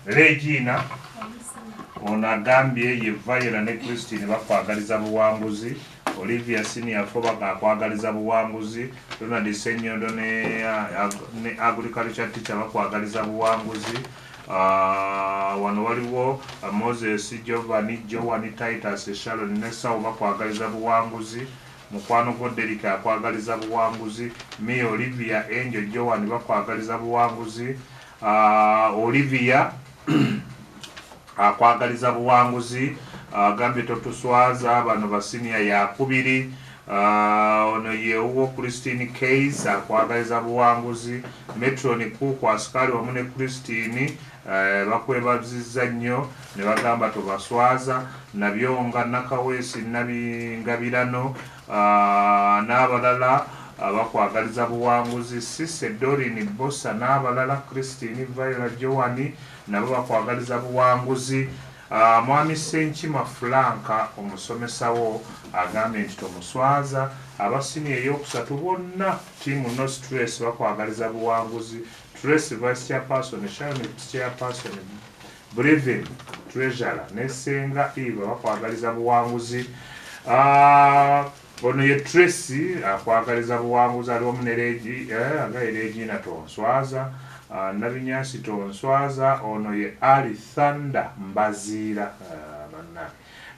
Regina ono agambye ye Viola ne Christine bakwagaliza buwanguzi. Olivia Senior Foba bakwagaliza buwanguzi. Ronald Senyondo ne agriculture teacher bakwagaliza buwanguzi. Wano waliwo Moses Giovanni Joan Titus Sharon ne Saul bakwagaliza buwanguzi. Mukwano gwo Derika akwagaliza buwanguzi. Me Olivia Angel Joan bakwagaliza buwanguzi. Olivia akwagaliza buwanguzi. Gambye totuswaza bano basinia yakubiri. Ono yewo Christine Case akwagaliza buwanguzi. Metron Kuku askari wamu ne Christine bakwebazizza nnyo ne bagamba tobaswaza. Nabyonga Nakawesi Nabingabirano n'abalala bakwagaliza buwanguzi. Sise Dorin Bossa n'abalala Christine Viola Joani nabo bakwagaliza buwanguzi. Mwami Senkima Franka omusomesawo agambye nti tomuswaza. Abasini eyokusatu bonna tiimu No Stress bakwagaliza buwanguzi. Trace Vice Chairperson, Sharon Chairperson, Brevin Treasurer ne Senga Eva bakwagaliza buwanguzi. Ono ye Tracy akwagaliza buwanguzi ali omu ne Regina tonswaza. Nabinyasi tonswaza. Ono ye Ali Thunder Mbazira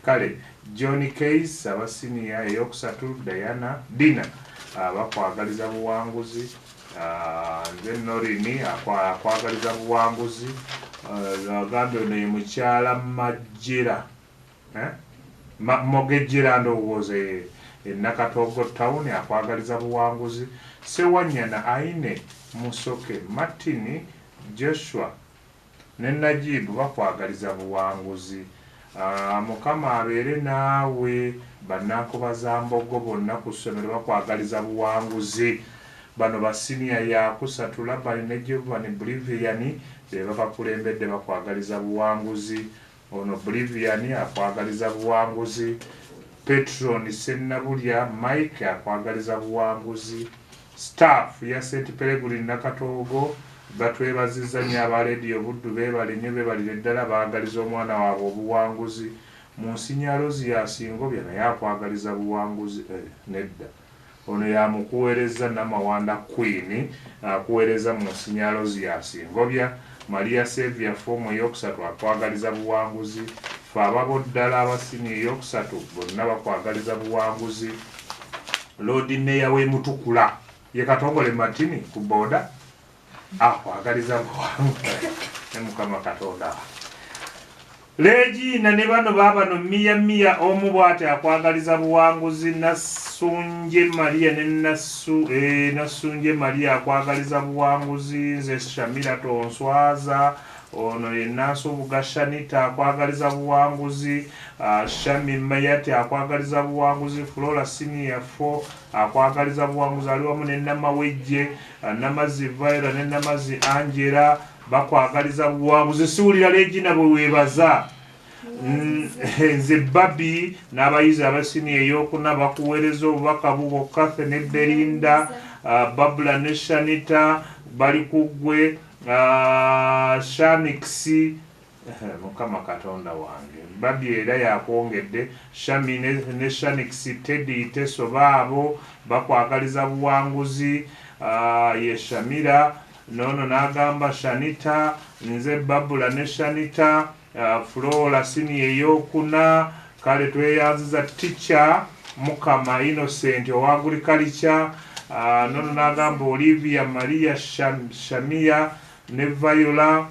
kale Johnny Case abasiniya eyokusatu Dina bakwagaliza buwanguzi. Nze Norini akwagaliza buwanguzi. Agambye ono ye mukyala Majira Mogejera ndowooza Nakatogo Town akwagaliza buwanguzi. Sewanyana Aine Musoke Martin Joshua ne Najibu bakwagaliza buwanguzi. Mukama abeere naawe. Bannakubaza Mbogo bonna ku ssomero bakwagaliza buwanguzi. Bano basinia yakusatu Labani ne Giovanni Briviani bakulembedde bakwagaliza buwanguzi. Ono Briviani akwagaliza buwanguzi. Petron Sennabulya Mike akwagaliza buwanguzi. Staff ya St. Peregrine Nakatogo batwebazizza nnyo aba Radio Buddu beebale nnyo beebalire ddala baagaliza omwana waabwe obuwanguzi. Monsignor Yasingobya naye akwagaliza buwanguzi. Nedda ono yamukuweereza Namawanda Queen akuweereza Monsignor Yasingobya. Maria Sevia fomu eyokusatu akwagaliza buwanguzi. Fe ababo ddala abasini eyokusatu bonna bakwagaliza buwanguzi. Lodi Neya w'Emutukula ye Katongole Martini ku boda akwagaliza buwanguzi. Ne Mukama Katonda. Regina ne bano babano Mia omu bw'ate akwagaliza buwanguzi. Nasunje Maria ne Nasunje Maria akwagaliza buwanguzi. Nze Shamira tonswaza. Ono ye Nasubuga Shanita akwagaliza buwanguzi. Shami Mayate akwagaliza buwanguzi. Flora Senior 4 akwagaliza buwanguzi. Ali wamu ne Namawejje Namazi Viola ne Namazi Angela bakwagaliza buwanguzi. Siwulira Regina bwe weebaza. Nze Babi n'abayizi abasini ey'okuna bakuweereza obubaka bubwo. Kathe ne Belinda Babula ne Shanita bali ku ggwe. Shamixi Mukama Katonda wange. Babi era yakwongedde. Shami ne Shanixi Teddy Teso baabo bakwagaliza buwanguzi. Ye Shamira nono n'agamba Shanita. Nze Babula ne Shanita. Flora sini ey'okuna. Kale tweyanziza teacher Mukama Innocent owa agriculture. Nono n'agamba Olivia Maria Shamia ne Viola.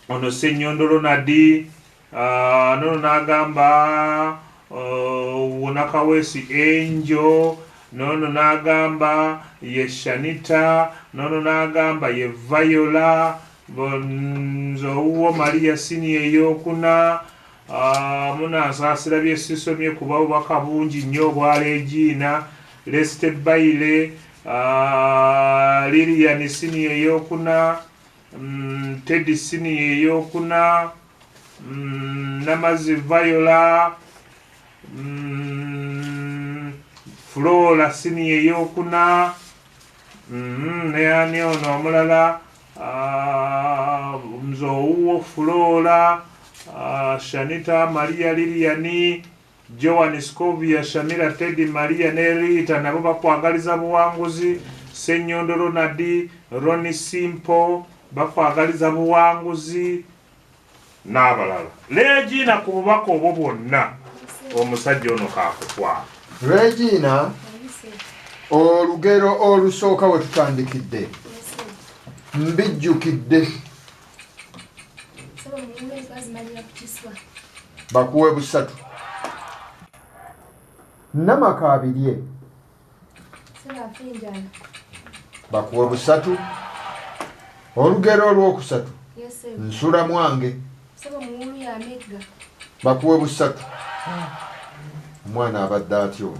Ono Senyondo Ronadi. Nono n'agamba Nakawesi Angel. Nono n'agamba ye Shanita. Nono n'agamba ye Viola. Nzowuwo Maria sini ey'okuna. Munasaasira byesisomye kuba obubaka bungi nnyo obwa Regina. Leste Baile Lilian sini ey'okuna. Teddy sini ey'okuna. Namazi Viola. Flora sini ey'okuna. Ne ani ono omulala Nzouwo Flora, Shanita Maria Liliani, Joan Scovia, Shamira Teddy Maria Nerita nabo bakwagaliza buwanguzi. Senyondolo Nadi, Ronnie Simple bakwagaliza buwanguzi n'abalala. Regina ku bubaka obwo bwonna omusajja ono kaakutwala. Regina olugero olusooka we tutandikidde mbijjukidde bakuwe busatu Namakabirye bakuwe busatu olugero olwokusatu Nsula Mwange bakuwe busatu omwana abadde atyo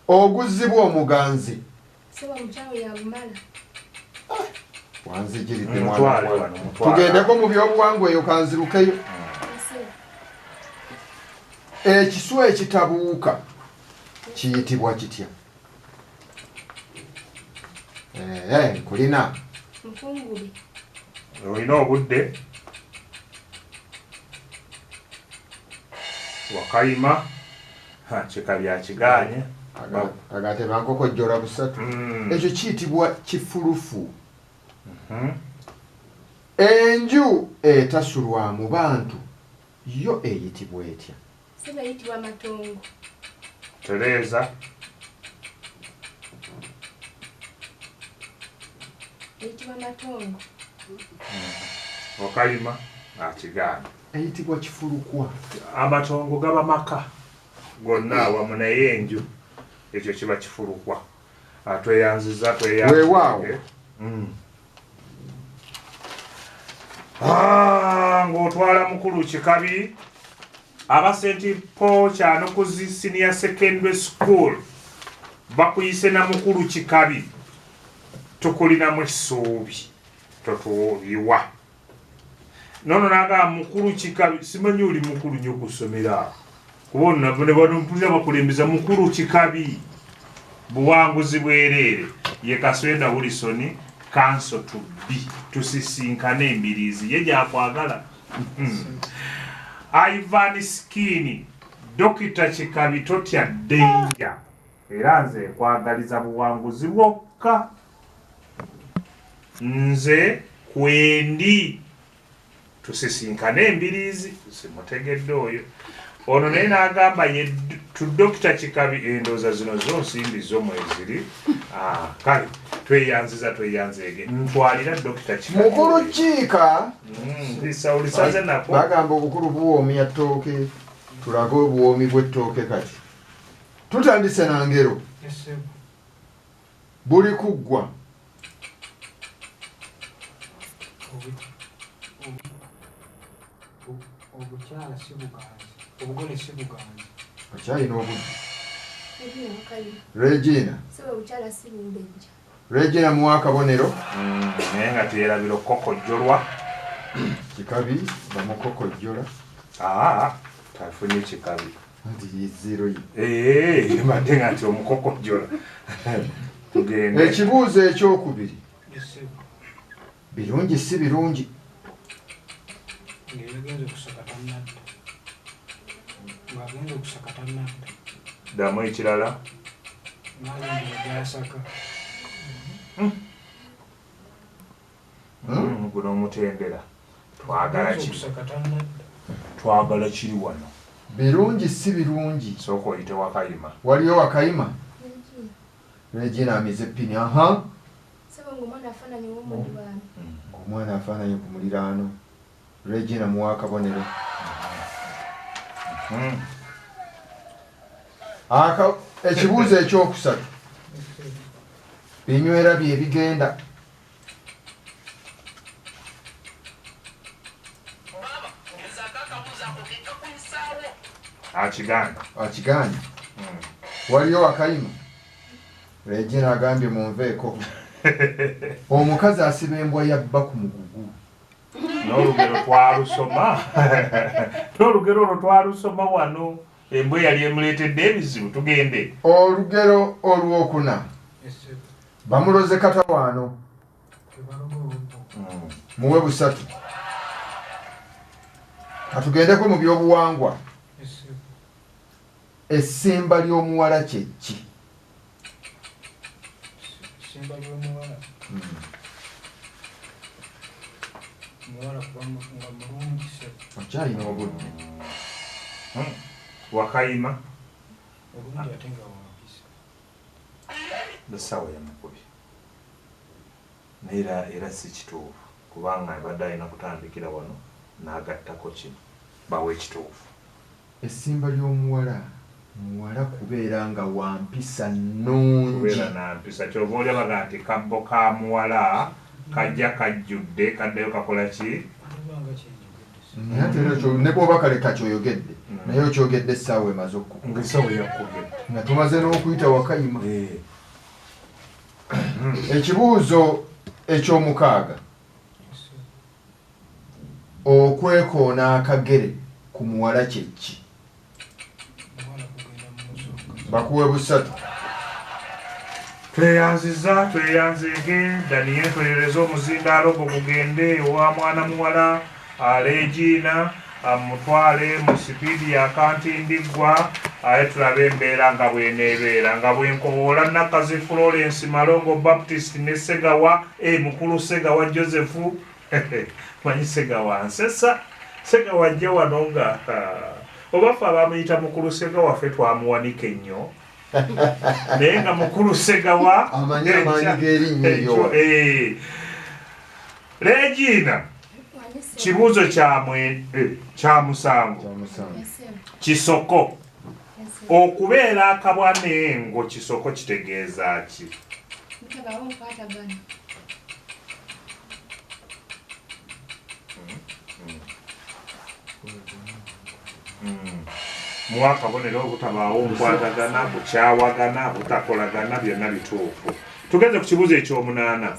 Oguzibwa omuganzi wanzigiridde mwana tugendeko mu byobuwangwa eyo kanzirukeyo ekiswa ekitabuuka kiyitibwa kitya kulina olina obudde wakayima kikabi akiganye agate bankokojjola busatu ekyo kiyitibwa kifulufu enju etasulwa mu bantu yo eyitibwa etya Tereza wakayima akiganye eyitibwa kifulukwa amatongo gaba maka gonna awamu naye enju ekyo kiba kifulukwa tweyanziza weewaawo ng'otwala mukulu kikabi aba St. Paul Kyanukuzi Senior Secondary School bakuyise na mukulu kikabi tukulinamu essuubi totuliwa nono naga mukulu kikabi simanyi oli mukulu nnyo kusomera kubona ne banumpulira bakulembeza mukulu kikabi buwanguzi bwereere ye Kaswenda Wilson Council to be tusisinkane embirizi ye gyakwagala Ivan Skini Dr. Kikabi totya danger era nze kwagaliza buwanguzi bwokka nze kwendi tusisinkane embirizi simutegedde oyo ono naye n'agamba ye tu Dr. Kikabi endooza zino zonsimbi z'omweziri kale tweyanzege ntwalira Dr. Kikabi mukulu kiika ulisaze nako bagamba obukulu buwoomya ttooke tulage obuwoomi bw'ettooke kati tutandise na ngero buli kuggwa obukyala si buganzi obugole si buganzi akyalina obudde Regina muwa akabonero naye nga tuyerabira okukokojjolwa Kikabi bamukokojjola tafunye Kikabi nti yiziro mbadde nga nti omukokojjola tugende ekibuuzo ekyokubiri birungi si birungi ddamu ekirala guno omutendera twagala kiri wano birungi si birungi sooka oyite Wakayima waliyo Wakayima Regina amize ppini omwana afaananye ku muliraano Regina muwa akabonero ekibuuzo ekyokusatu binywera bye bigenda akiganya waliyo Wakayima Regina agambye munveeko omukazi asiba embwa yabba ku mugugu n'olugero olwo twalusoma wano embwa yali emuleetedde ebizibu tugende olugero olwokuna bamuloze katawaano muwe busatu katugendeko mu byobuwangwa essimba ly'omuwala kye ki Simba ly'omuwala muwala kuba nga mulungi se okyalina obudde Wakayima obulungi ate nga wampisa essaawa yamukubi naye era si kituufu kubanga abadde alina kutandikira wano n'agattako kino bawe ekituufu. essimba ly'omuwala muwala kubeera nga wampisa nnungi kubeera nampisa kyova oli abaga nti kabbo ka muwala kajja kajjudde kaddeyo kakola ki kubanga kyenjogedde naye ate era ne bw'oba kaleka kyoyogedde naye okyogedde essaawa emaze okkuba ngaessaawa yakkubye nga tumaze n'okuyita Wakayima. Ekibuuzo eky'omukaaga okwekoona akagere ku muwala kye ki muwala kugenda mu musooka bakuwe busatu tweyanzige Daniel twerereza omuzindaalo gwo gugende ewa mwana muwala aleegiina amutwale mu sipiidi yakantindiggwa aye tulabe embeera nga bweneebeera nga bwenkowoola Nakazi Florence Malongo Baptist ne Segawa mukulu Segawa Joseph manyi Segawa nsesa Segawa ajja wano nga obafe abamuyita mukulu Segawa ffe twamuwanika ennyo naye nga mukulu Segawa amanyi g'erinnya eryo Regina kibuuzo kya musango kisoko okubeera akabwa n'engo kisoko kitegeeza ki muwa akabonero obutabaawo nkwatagana bukyawagana butakolagana byonna bituufu. Tugeze ku kibuuzo ekyomunaana.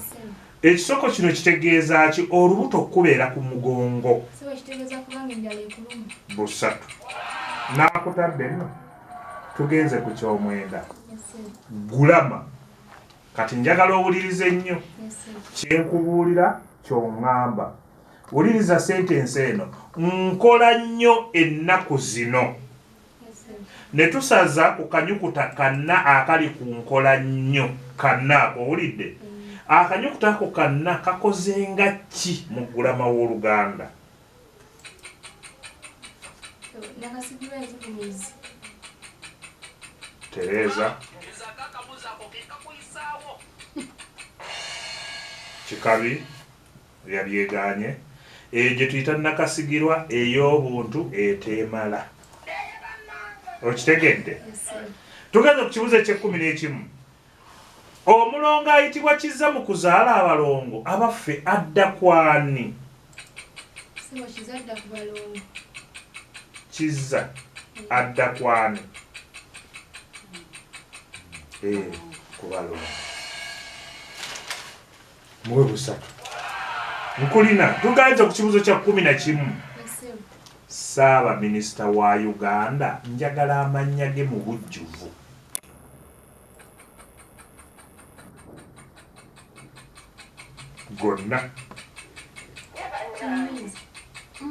Ekisoko kino kitegeeza ki olubuto okubeera ku mugongo busatu n'akutadde nno. Tugenze ku kyomwenda gulama kati njagala owulirize nnyo kyenkubuulira ky'oŋŋamba. Wuliriza sentensi eno nkola nnyo ennaku zino ne tusaza ku kanyukuta kanna akali ku nkola nnyo kanna ako owulidde akanyukuta ako kanna kakozenga ki mu gulama w'Oluganda? Tereza Kikabi yabyeganye gye tuyita nakasigirwa ey'obuntu eteemala. Okitegedde? Tugeze ku kibuuzo eky'e11. Omulongo ayitibwa kizza mu kuzaala abalongo abaffe adda kwani? Kizza adda kwani? Ku balongo muwe busatu. Nkulina tugenze ku kibuuzo kya 11. Ssaabaminisita wa Uganda njagala amannya ge mu bujjuvu. Gonna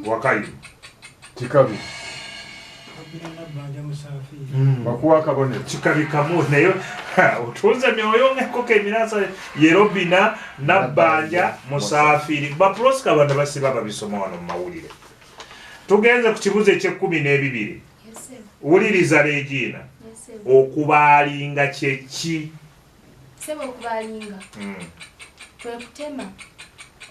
Wakayima Kikabi Nabbanja Musafiri bakuwa akabonero Kikabi kamu naye otuuze myoyo ng'enkoko emirasa Yerobina Nabbanja Musafiri baprosika bano basiba babisoma wano mu mawulire. Tugenze ku kibuuzo eky'e12. Wuliriza Regina. Okubaalinga kye ki? Sebo okubaalinga kwe kutema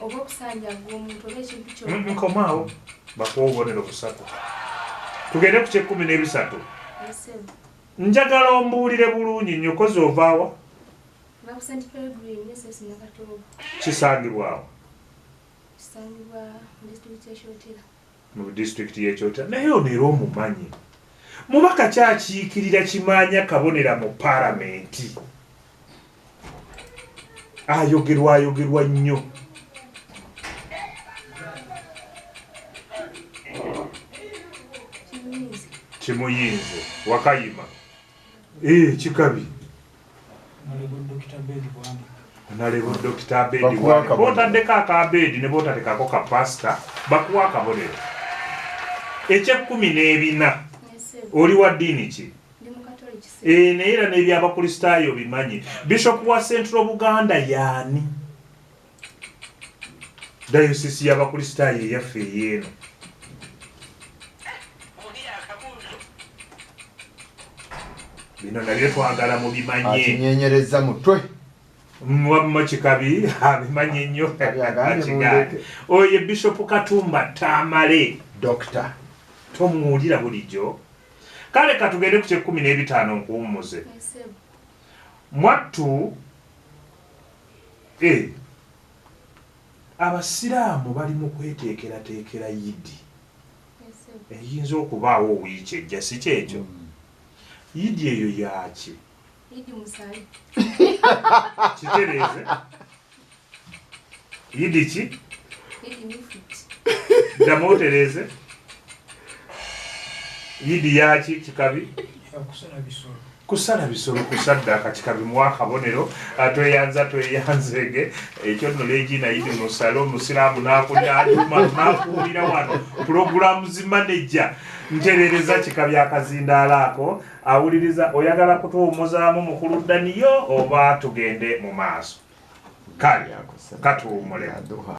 oba okusanjaga omuntu oba ekintu kyonna. Nkomaawo bakuwa obubonero busatu. Tugende ku ky'e13. Njagala ombuulire bulungi nnyo kozi ovaawa? Kisangibwawo? Kisangibwa mu disitulikiti y'Ekyotera. Mu disitulikiti y'Ekyotera. Naye ono era omumanyi. Mubaka kyakiikirira Kimaanya Kabonera mu Paalamenti. Ayogerwa nnyo. Kimuyinze Wakayima. Kikabi. nalebo Dr. Abedi botaddeko akabedi ne botatekako kapasita bakuwa akabonero ekye-14 oli wa ddiini ki naye era n'ebyabakristaayo bimanyi Bishop wa Central Buganda yaani dayosisi y'abakristaayo eyaffe eyeeno bino nabyo twagala mubimanye akinyenyereza mutwe Mwamma Kikabi abimanyi nnyo oye Bishop Katumba Tamale Doctor tomuwulira bulijjo kale katugende ku kye-15 nkuwummuze mwattu abasiraamu bali mu kweteekerateekera yidi eyinza okubaawo wiiki ejja si kyekyo yidi eyo yaki kitereeze yidi ki ddamu otereeze yidi yaki Kikabi kusala bisolo kusaddaaka Kikabi muwakabonero tweyanzege ekyo nno legina yidi musale omusiraamu n'akunyanyuma n'akuwulira wano pulogulaamu zimaneja nterereza Kikabi akazindaala ako awuliriza oyagala kutuwumuzaamu mukulu Daniyo oba tugende mu maaso kale katuwumule